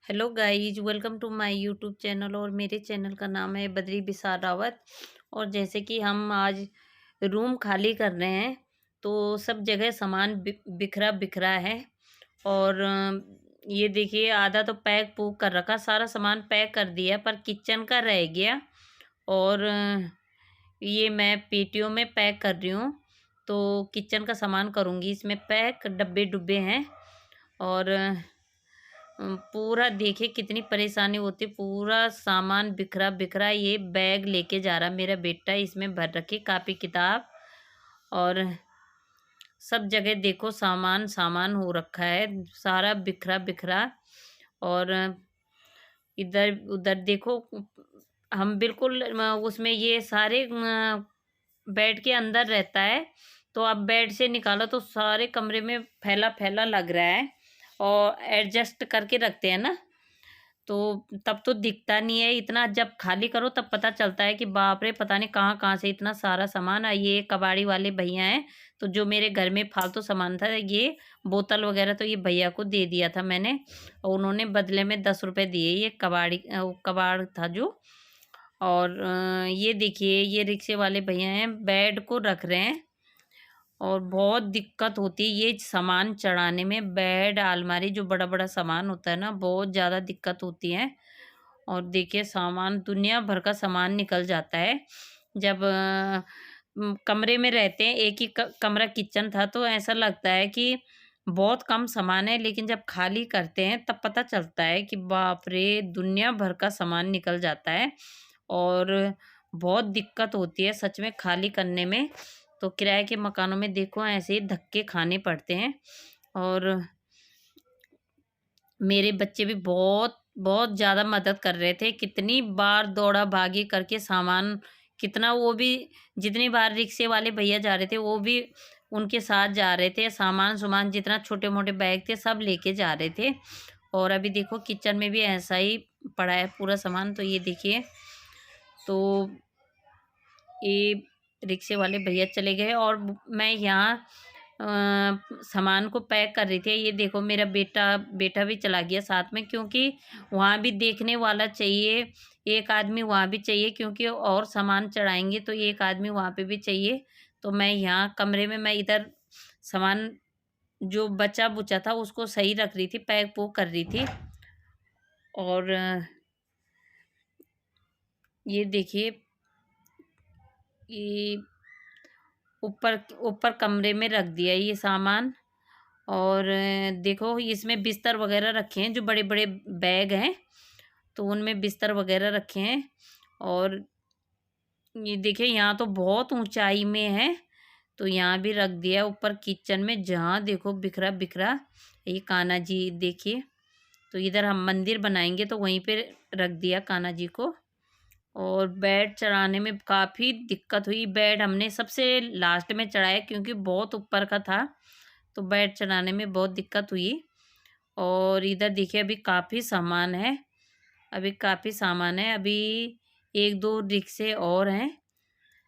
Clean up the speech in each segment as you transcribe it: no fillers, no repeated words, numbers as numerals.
Hello guys, welcome to my YouTube channel. और मेरे channel का नाम है बद्री बिसार रावत। और जैसे कि हम आज रूम खाली कर रहे हैं तो सब जगह सामान बिखरा बिखरा है। और ये देखिए, आधा तो पैक पूक कर रखा, सारा सामान पैक कर दिया पर किचन का रह गया। और ये मैं पेटियों में पैक कर रही हूँ, तो किचन का सामान करूँगी इसमें पैक। डब्बे डुब्बे हैं और पूरा देखिए कितनी परेशानी होती, पूरा सामान बिखरा बिखरा। ये बैग लेके जा रहा मेरा बेटा, इसमें भर रखी कापी किताब। और सब जगह देखो सामान सामान हो रखा है, सारा बिखरा बिखरा। और इधर उधर देखो, हम बिल्कुल उसमें ये सारे बेड के अंदर रहता है, तो अब बेड से निकालो तो सारे कमरे में फैला फैला लग रहा है। और एडजस्ट करके रखते हैं ना, तो तब तो दिखता नहीं है इतना, जब खाली करो तब पता चलता है कि बाप रे, पता नहीं कहाँ कहाँ से इतना सारा सामान। ये कबाड़ी वाले भैया हैं, तो जो मेरे घर में फालतू सामान था, ये बोतल वगैरह, तो ये भैया को दे दिया था मैंने, और उन्होंने बदले में 10 रुपये दिए। ये कबाड़ था जो। और ये देखिए, ये रिक्शे वाले भैया हैं, बेड को रख रहे हैं। और बहुत दिक्कत होती है ये सामान चढ़ाने में, बेड अलमारी जो बड़ा बड़ा सामान होता है ना, बहुत ज़्यादा दिक्कत होती है। और देखिए सामान, दुनिया भर का सामान निकल जाता है जब कमरे में रहते हैं। एक ही कमरा किचन था, तो ऐसा लगता है कि बहुत कम सामान है, लेकिन जब खाली करते हैं तब पता चलता है कि बाप रे, दुनिया भर का सामान निकल जाता है। और बहुत दिक्कत होती है सच में खाली करने में। तो किराए के मकानों में देखो ऐसे ही धक्के खाने पड़ते हैं। और मेरे बच्चे भी बहुत बहुत ज़्यादा मदद कर रहे थे, कितनी बार दौड़ा भागी करके सामान, कितना वो भी, जितनी बार रिक्शे वाले भैया जा रहे थे वो भी उनके साथ जा रहे थे। सामान सामान जितना छोटे मोटे बैग थे सब लेके जा रहे थे। और अभी देखो किचन में भी ऐसा ही पड़ा है पूरा सामान। तो ये देखिए, तो ये रिक्शे वाले भैया चले गए और मैं यहाँ सामान को पैक कर रही थी। ये देखो मेरा बेटा बेटा भी चला गया साथ में, क्योंकि वहाँ भी देखने वाला चाहिए, एक आदमी वहाँ भी चाहिए, क्योंकि और सामान चढ़ाएंगे तो एक आदमी वहाँ पे भी चाहिए। तो मैं यहाँ कमरे में, मैं इधर सामान जो बचा बुचा था उसको सही रख रही थी, पैक पुक कर रही थी। और ये देखिए, ये ऊपर ऊपर कमरे में रख दिया ये सामान। और देखो इसमें बिस्तर वगैरह रखे हैं, जो बड़े बड़े बैग हैं तो उनमें बिस्तर वगैरह रखे हैं। और ये देखिए यहाँ तो बहुत ऊंचाई में है, तो यहाँ भी रख दिया ऊपर किचन में, जहाँ देखो बिखरा बिखरा। ये कान्हा जी देखिए, तो इधर हम मंदिर बनाएंगे तो वहीं पे रख दिया कान्हा जी को। और बेड चढ़ाने में काफ़ी दिक्कत हुई, बेड हमने सबसे लास्ट में चढ़ाया क्योंकि बहुत ऊपर का था, तो बेड चढ़ाने में बहुत दिक्कत हुई। और इधर देखिए अभी काफ़ी सामान है, अभी काफ़ी सामान है, अभी एक दो रिक्शे और हैं,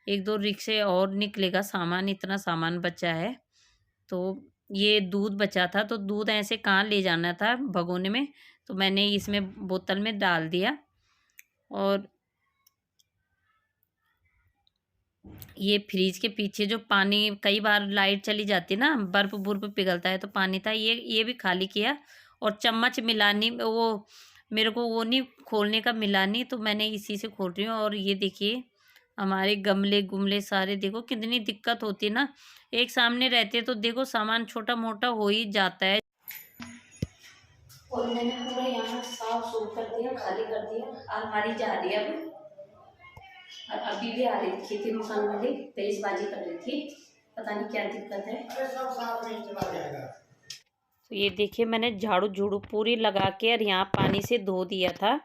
एक दो रिक्शे और निकलेगा सामान, इतना सामान बचा है। तो ये दूध बचा था, तो दूध ऐसे कहाँ ले जाना था भगोने में, तो मैंने इसमें बोतल में डाल दिया। और ये फ्रिज के पीछे जो पानी, कई बार लाइट चली जाती ना, बर्फ बुर्फ पिघलता है तो पानी था, ये भी खाली किया। और चम्मच मिलानी, वो मेरे को वो नहीं खोलने का मिला नहीं, तो मैंने इसी से खोल रही हूँ। और ये देखिए हमारे गमले गुमले सारे, देखो कितनी दिक्कत होती है ना, एक सामने रहते तो देखो सामान छोटा मोटा हो ही जाता है। और मैंने पूरा यहाँ साफ सूफ कर दिया, खाली कर दिया, अलमारी जा रही है अब। और अभी भी आ रही थी मकान वाली, तेजबाजी कर रही थी, पता नहीं क्या दिक्कत है। अरे सब साफ नहीं चला जाएगा। तो ये देखिए मैंने झाड़ू झूड़ू पूरी लगा के और यहाँ पानी से धो दिया था,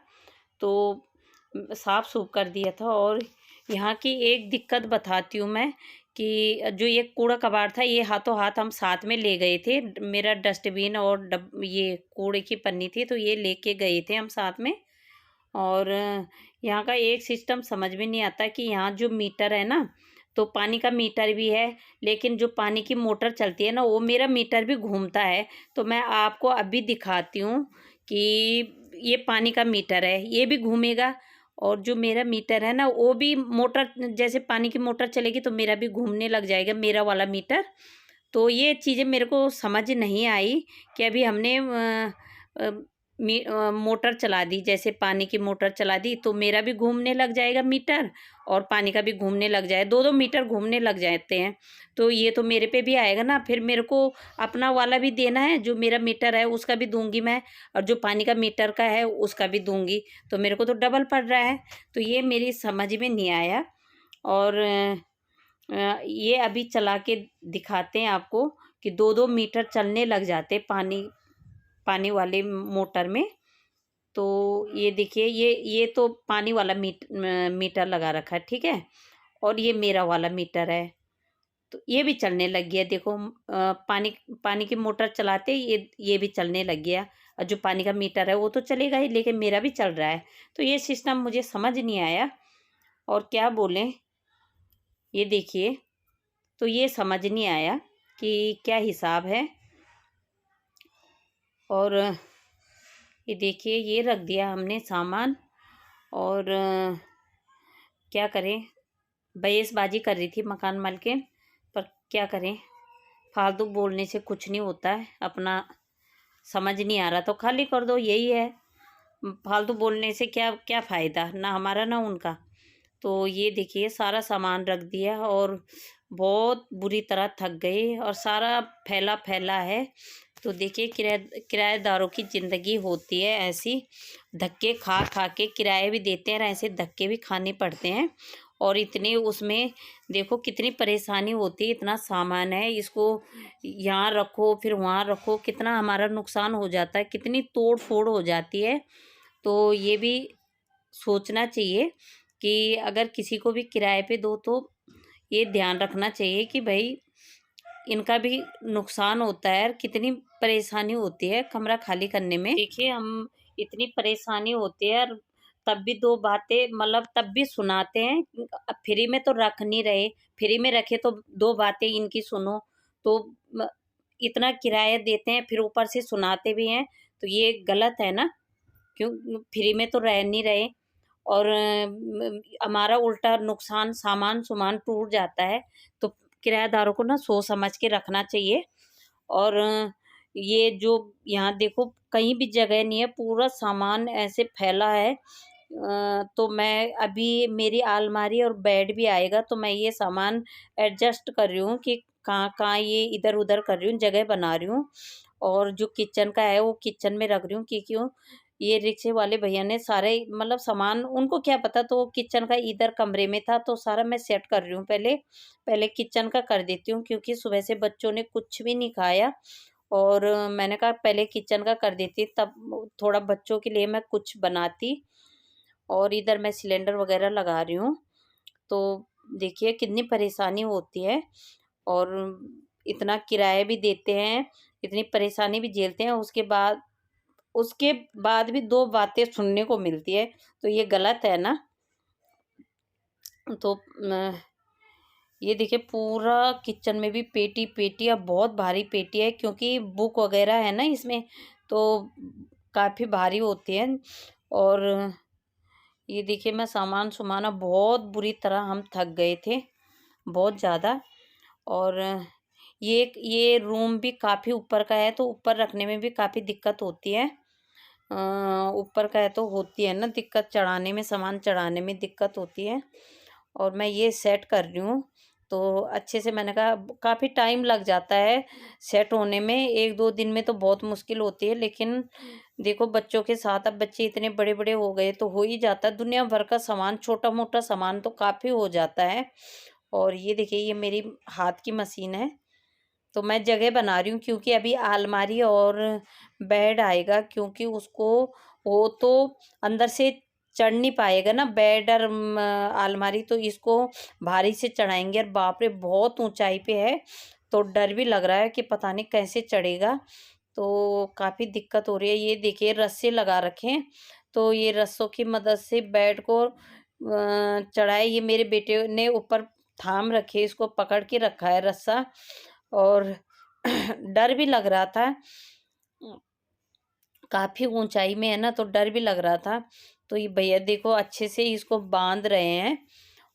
तो साफ सूफ कर दिया था। और यहाँ की एक दिक्कत बताती हूँ मैं, कि जो ये कूड़ा कबाड़ था, ये हाथों हाथ हम साथ में ले गए थे। मेरा डस्टबिन और ये कूड़े की पन्नी थी, तो ये लेके गए थे हम साथ में। और यहाँ का एक सिस्टम समझ में नहीं आता कि यहाँ जो मीटर है ना, तो पानी का मीटर भी है, लेकिन जो पानी की मोटर चलती है ना, वो मेरा मीटर भी घूमता है। तो मैं आपको अभी दिखाती हूँ कि ये पानी का मीटर है, ये भी घूमेगा। और जो मेरा मीटर है ना, वो भी मोटर, जैसे पानी की मोटर चलेगी तो मेरा भी घूमने लग जाएगा, मेरा वाला मीटर। तो ये चीज़ें मेरे को समझ नहीं आई कि अभी हमने अ, मोटर चला दी, जैसे पानी की मोटर चला दी तो मेरा भी घूमने लग जाएगा मीटर, और पानी का भी घूमने लग जाए, दो दो मीटर घूमने लग जाते हैं। तो ये तो मेरे पे भी आएगा ना, फिर मेरे को अपना वाला भी देना है, जो मेरा मीटर है उसका भी दूंगी मैं, और जो पानी का मीटर का है उसका भी दूंगी, तो मेरे को तो डबल पड़ रहा है। तो ये मेरी समझ में नहीं आया। और ये अभी चला के दिखाते हैं आपको कि दो दो मीटर चलने लग जाते पानी पानी वाले मोटर में। तो ये देखिए, ये तो पानी वाला मीटर लगा रखा है, ठीक है। और ये मेरा वाला मीटर है, तो ये भी चलने लग गया। देखो पानी पानी की मोटर चलाते ये भी चलने लग गया। और जो पानी का मीटर है वो तो चलेगा ही, लेकिन मेरा भी चल रहा है। तो ये सिस्टम मुझे समझ नहीं आया, और क्या बोलें। ये देखिए, तो ये समझ नहीं आया कि क्या हिसाब है। और ये देखिए, ये रख दिया हमने सामान। और क्या करें, बहेसबाजी कर रही थी मकान मालकिन, पर क्या करें, फालतू बोलने से कुछ नहीं होता है। अपना समझ नहीं आ रहा तो खाली कर दो, यही है। फालतू बोलने से क्या क्या फ़ायदा, ना हमारा ना उनका। तो ये देखिए, सारा सामान रख दिया और बहुत बुरी तरह थक गए, और सारा फैला फैला है। तो देखिए, किराएदारों की ज़िंदगी होती है ऐसी, धक्के खा खा के किराए भी देते हैं और ऐसे धक्के भी खाने पड़ते हैं। और इतने उसमें देखो कितनी परेशानी होती है, इतना सामान है, इसको यहाँ रखो फिर वहाँ रखो, कितना हमारा नुकसान हो जाता है, कितनी तोड़ फोड़ हो जाती है। तो ये भी सोचना चाहिए कि अगर किसी को भी किराए पे दो तो ये ध्यान रखना चाहिए कि भाई इनका भी नुकसान होता है, और कितनी परेशानी होती है कमरा खाली करने में। देखिए, हम इतनी परेशानी होती है, और तब भी दो बातें, मतलब तब भी सुनाते हैं। अब फ्री में तो रख नहीं रहे, फ्री में रखे तो दो बातें इनकी सुनो। तो इतना किराया देते हैं, फिर ऊपर से सुनाते भी हैं, तो ये गलत है ना। क्यों, फ्री में तो रह नहीं रहे, और हमारा उल्टा नुकसान, सामान सुमान टूट जाता है। तो किराएदारों को ना सोच समझ के रखना चाहिए। और ये जो यहाँ देखो कहीं भी जगह नहीं है, पूरा सामान ऐसे फैला है। तो मैं अभी, मेरी अलमारी और बेड भी आएगा, तो मैं ये सामान एडजस्ट कर रही हूँ कि कहाँ कहाँ ये इधर उधर कर रही हूँ, जगह बना रही हूँ। और जो किचन का है वो किचन में रख रही हूँ, कि क्यों, ये रिक्शे वाले भैया ने सारे, मतलब सामान उनको क्या पता, तो किचन का इधर कमरे में था, तो सारा मैं सेट कर रही हूँ। पहले पहले किचन का कर देती हूँ, क्योंकि सुबह से बच्चों ने कुछ भी नहीं खाया। और मैंने कहा पहले किचन का कर देती, तब थोड़ा बच्चों के लिए मैं कुछ बनाती। और इधर मैं सिलेंडर वगैरह लगा रही हूँ। तो देखिए कितनी परेशानी होती है, और इतना किराया भी देते हैं, इतनी परेशानी भी झेलते हैं, उसके बाद भी दो बातें सुनने को मिलती है, तो ये गलत है ना। तो ये देखिए, पूरा किचन में भी पेटी पेटी, अब बहुत भारी पेटी है, क्योंकि बुक वगैरह है ना इसमें, तो काफ़ी भारी होती है। और ये देखिए, मैं सामान सुमाना, बहुत बुरी तरह हम थक गए थे, बहुत ज़्यादा। और ये रूम भी काफ़ी ऊपर का है, तो ऊपर रखने में भी काफ़ी दिक्कत होती है। ऊपर का है तो होती है ना दिक्कत, चढ़ाने में, सामान चढ़ाने में दिक्कत होती है। और मैं ये सेट कर रही हूँ, तो अच्छे से, मैंने कहा काफ़ी टाइम लग जाता है सेट होने में, एक दो दिन में तो बहुत मुश्किल होती है, लेकिन देखो बच्चों के साथ, अब बच्चे इतने बड़े बड़े हो गए तो हो ही जाता है, दुनिया भर का सामान, छोटा मोटा सामान तो काफ़ी हो जाता है। और ये देखिए, ये मेरी हाथ की मशीन है, तो मैं जगह बना रही हूँ, क्योंकि अभी अलमारी और बेड आएगा, क्योंकि उसको, वो तो अंदर से चढ़ नहीं पाएगा ना, बेड और अलमारी, तो इसको भारी से चढ़ाएंगे, और बाप रे बहुत ऊंचाई पे है, तो डर भी लग रहा है कि पता नहीं कैसे चढ़ेगा। तो काफ़ी दिक्कत हो रही है। ये देखिए, रस्से लगा रखे हैं, तो ये रस्सों की मदद से बेड को चढ़ाए, ये मेरे बेटे ने ऊपर थाम रखे, इसको पकड़ के रखा है रस्सा। और डर भी लग रहा था, काफ़ी ऊंचाई में है ना, तो डर भी लग रहा था। तो ये भैया देखो अच्छे से इसको बांध रहे हैं,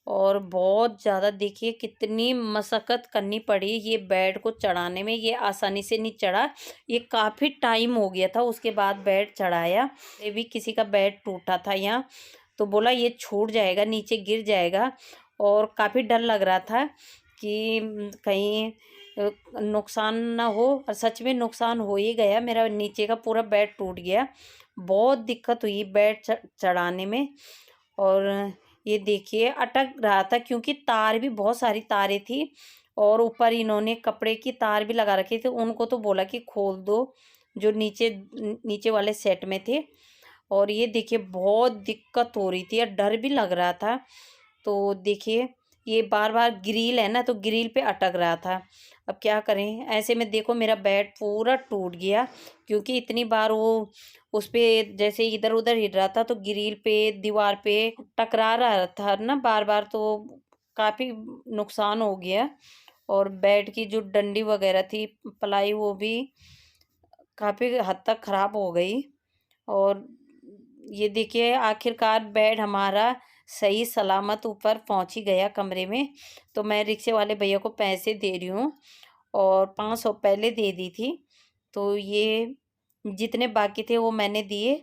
और बहुत ज़्यादा देखिए कितनी मशक्क़त करनी पड़ी ये बेड को चढ़ाने में। ये आसानी से नहीं चढ़ा, ये काफ़ी टाइम हो गया था उसके बाद बेड चढ़ाया। ये भी किसी का बेड टूटा था यहाँ, तो बोला ये छूट जाएगा, नीचे गिर जाएगा, और काफ़ी डर लग रहा था कि कहीं नुकसान ना हो। और सच में नुकसान हो ही गया, मेरा नीचे का पूरा बेड टूट गया। बहुत दिक्कत हुई बेड चढ़ाने में। और ये देखिए अटक रहा था क्योंकि तार भी, बहुत सारी तारें थी, और ऊपर इन्होंने कपड़े की तार भी लगा रखी थी। उनको तो बोला कि खोल दो, जो नीचे नीचे वाले सेट में थे। और ये देखिए बहुत दिक्कत हो रही थी और डर भी लग रहा था। तो देखिए ये बार बार ग्रिल है ना, तो ग्रिल पे अटक रहा था। अब क्या करें, ऐसे में देखो मेरा बेड पूरा टूट गया, क्योंकि इतनी बार वो उस पे जैसे इधर उधर हिल रहा था, तो ग्रिल पे दीवार पे टकरा रहा था ना बार बार, तो काफ़ी नुकसान हो गया। और बेड की जो डंडी वगैरह थी, पलाई, वो भी काफ़ी हद तक ख़राब हो गई। और ये देखिए आखिरकार बेड हमारा सही सलामत ऊपर पहुंच ही गया कमरे में। तो मैं रिक्शे वाले भैया को पैसे दे रही हूँ, और 500 पहले दे दी थी। तो ये जितने बाकी थे वो मैंने दिए,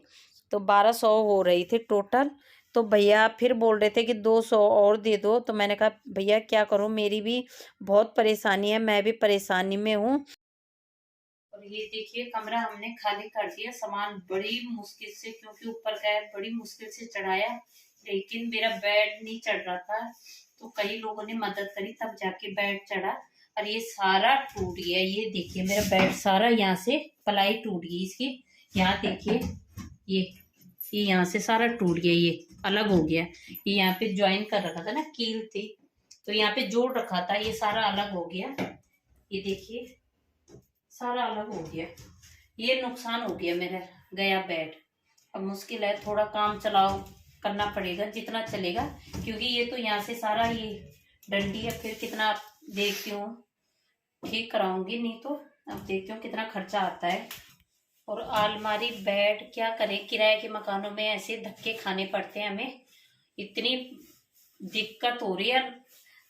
तो 1200 हो रही थी टोटल। तो भैया फिर बोल रहे थे कि 200 और दे दो। तो मैंने कहा भैया क्या करूँ, मेरी भी बहुत परेशानी है, मैं भी परेशानी में हूँ। और ये देखिए कमरा हमने खाली कर दिया, सामान बड़ी मुश्किल से, क्योंकि ऊपर का है, बड़ी मुश्किल से चढ़ाया, लेकिन मेरा बेड नहीं चढ़ रहा था। तो कई लोगों ने मदद करी, तब जाके बेड चढ़ा। और ये सारा टूट गया, ये देखिए मेरा बेड सारा, यहाँ से पलाई टूट गई इसकी। यहाँ देखिए ये ये यहाँ से सारा टूट गया, ये अलग हो गया। ये यहाँ पे ज्वाइन कर रखा था ना, कील थी, तो यहाँ पे जोड़ रखा था, ये सारा अलग हो गया। ये देखिए सारा अलग हो गया, ये नुकसान हो गया मेरा गया बेड। अब मुश्किल है, थोड़ा काम चलाओ करना पड़ेगा जितना चलेगा, क्योंकि ये तो यहाँ से सारा ये डंडी है। फिर कितना देखती हूँ, ठीक कराऊंगी, नहीं तो अब देखती हूँ कितना खर्चा आता है। और अलमारी बेड क्या करें, किराए के मकानों में ऐसे धक्के खाने पड़ते हैं हमें, इतनी दिक्कत हो रही है।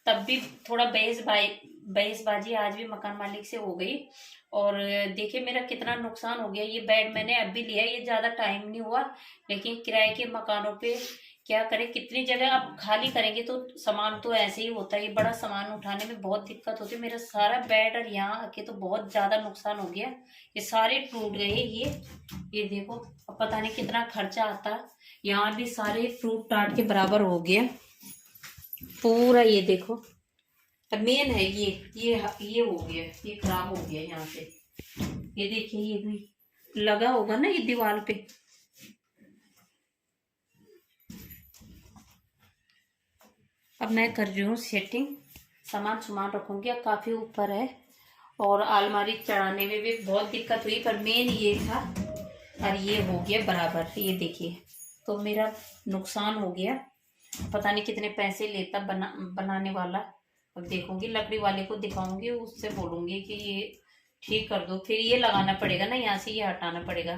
तब भी थोड़ा बहसबाजी आज भी मकान मालिक से हो गई। और देखिए मेरा कितना नुकसान हो गया। ये बेड मैंने अभी लिया, ये ज्यादा टाइम नहीं हुआ, लेकिन किराए के मकानों पे क्या करें, कितनी जगह आप खाली करेंगे तो सामान तो ऐसे ही होता है, ये बड़ा सामान उठाने में बहुत दिक्कत होती है। मेरा सारा बेड और यहाँ आके तो बहुत ज्यादा नुकसान हो गया, ये सारे टूट गए। ये देखो, अब पता नहीं कितना खर्चा आता। यहाँ भी सारे टूट टाट के बराबर हो गया पूरा। ये देखो मेन है, ये हो गया, ये खराब हो गया यहाँ से। ये देखिए ये भी लगा होगा ना ये दीवार पे। अब मैं कर रही हूँ सेटिंग, सामान रखूंगी। अब काफी ऊपर है, और अलमारी चढ़ाने में भी बहुत दिक्कत हुई, पर मेन ये था। और ये हो गया बराबर, ये देखिए। तो मेरा नुकसान हो गया, पता नहीं कितने पैसे लेता बनाने वाला। अब देखूंगी, लकड़ी वाले को दिखाऊंगी, उससे बोलूंगी कि ये ठीक कर दो। फिर ये लगाना पड़ेगा ना, यहाँ से ये हटाना पड़ेगा।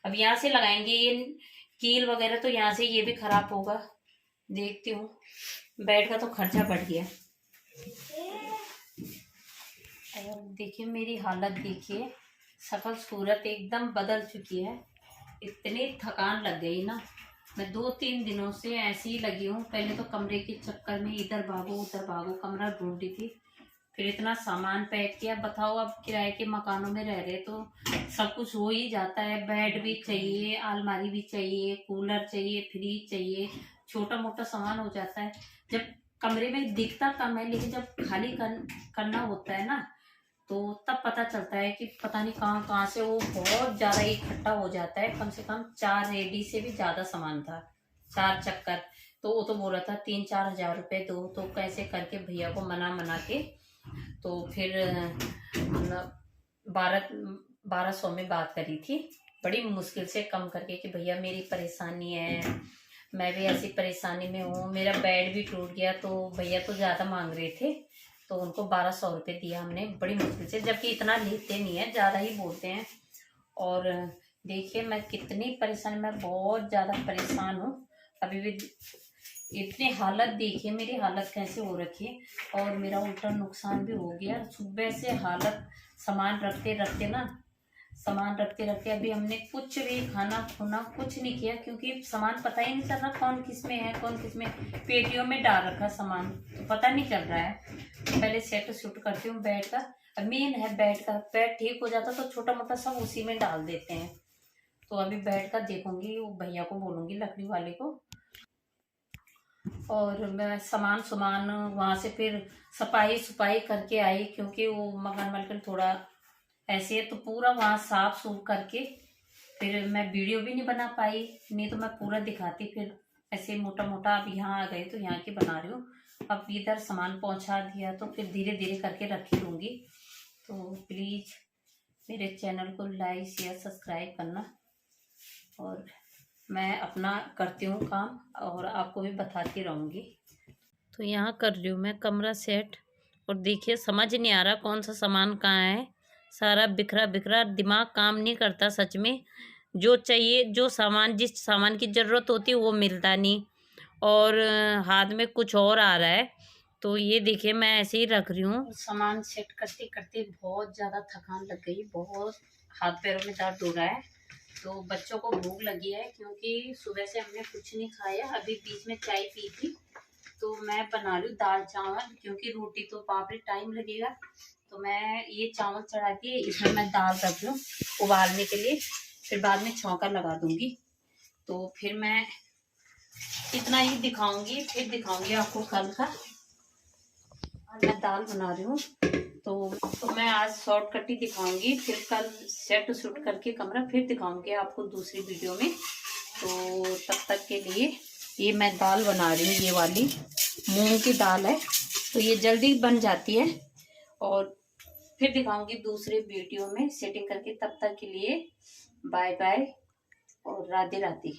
अब यहाँ से लगाएंगे ये कील वगैरह, तो यहाँ से ये भी खराब होगा। देखती हूँ, बेड का तो खर्चा बढ़ गया। और देखिए मेरी हालत देखिए, शकल सूरत एकदम बदल चुकी है। इतनी थकान लग गई ना, मैं 2-3 दिनों से ऐसी ही लगी हूँ। पहले तो कमरे के चक्कर में इधर भागो उधर भागो, कमरा ढूंढ रही थी, फिर इतना सामान पैक किया। बताओ, अब किराए के मकानों में रह रहे तो सब कुछ हो ही जाता है। बेड भी चाहिए, अलमारी भी चाहिए, कूलर चाहिए, फ्रिज चाहिए, छोटा मोटा सामान हो जाता है। जब कमरे में दिखता कम है, लेकिन जब खाली करना होता है ना, तो तब पता चलता है कि पता नहीं कहाँ कहाँ से वो बहुत ज्यादा इकट्ठा हो जाता है। कम से कम 4 रेडी से भी ज्यादा सामान था, 4 चक्कर। तो वो तो बोल रहा था 3-4 हजार रुपए दो। तो कैसे करके भैया को मना के, तो फिर 1200 में बात करी थी, बड़ी मुश्किल से कम करके, कि भैया मेरी परेशानी है, मैं भी ऐसी परेशानी में हूँ, मेरा बेड भी टूट गया। तो भैया तो ज्यादा मांग रहे थे, तो उनको 1200 रुपये दिया हमने, बड़ी मुश्किल से, जबकि इतना लेते नहीं है, ज्यादा ही बोलते हैं। और देखिए मैं कितनी परेशान, मैं बहुत ज़्यादा परेशान हूँ। अभी भी इतनी हालत, देखिए मेरी हालत कैसे हो रखी है, और मेरा उल्टा नुकसान भी हो गया सुबह से। हालत सामान रखते रखते ना, सामान रखते रखते अभी हमने कुछ भी खाना खुना कुछ नहीं किया, क्योंकि सामान पता ही नहीं चल रहा कौन किस में है कौन किस में। पेटियों में डाल रखा सामान तो पता नहीं चल रहा है। पहले सेट शूट करती हूँ बेड का। मेन है बेड का, बेड ठीक हो जाता तो छोटा मोटा सब उसी में डाल देते हैं। तो अभी बेड का देखूंगी, वो भैया को बोलूंगी लकड़ी वाले को। और मैं सामान सामान वहां से फिर सफाई सुफाई करके आई, क्योंकि वो मकान मालिक थोड़ा ऐसे है, तो पूरा वहां साफ सूफ करके फिर मैं वीडियो भी नहीं बना पाई, नहीं तो मैं पूरा दिखाती। फिर ऐसे मोटा मोटा अब यहाँ आ गए तो यहाँ की बना रही हूँ। अब इधर सामान पहुंचा दिया तो फिर धीरे धीरे करके रखी लूँगी। तो प्लीज़ मेरे चैनल को लाइक शेयर सब्सक्राइब करना, और मैं अपना करती हूँ काम और आपको भी बताती रहूँगी। तो यहाँ कर रही हूँ मैं कमरा सेट, और देखिए समझ नहीं आ रहा कौन सा सामान कहाँ है। सारा बिखरा बिखरा, दिमाग काम नहीं करता सच में। जो चाहिए, जो सामान, जिस सामान की ज़रूरत होती है वो मिलता नहीं, और हाथ में कुछ और आ रहा है। तो ये देखिए मैं ऐसे ही रख रही हूँ। सामान सेट करते करते बहुत ज़्यादा थकान लग गई, बहुत हाथ पैरों में दर्द हो रहा है। तो बच्चों को भूख लगी है, क्योंकि सुबह से हमने कुछ नहीं खाया, अभी बीच में चाय पी थी। तो मैं बना रही हूँ दाल चावल, क्योंकि रोटी तो बाप रे टाइम लगेगा। तो मैं ये चावल चढ़ा के इसमें मैं दाल रख लूँ उबालने के लिए, फिर बाद में छौंका लगा दूंगी। तो फिर मैं इतना ही दिखाऊंगी, फिर दिखाऊंगी आपको कल का। आज मैं दाल बना रही हूँ, तो मैं आज शॉर्टकट ही दिखाऊंगी, फिर कल सेट शूट करके कमरा फिर दिखाऊंगी आपको दूसरी वीडियो में। तो तब तक के लिए ये मैं दाल बना रही हूँ, ये वाली मूंग की दाल है, तो ये जल्दी बन जाती है। और फिर दिखाऊंगी दूसरे वीडियो में सेटिंग करके। तब तक के लिए बाय बाय और राधे राधे।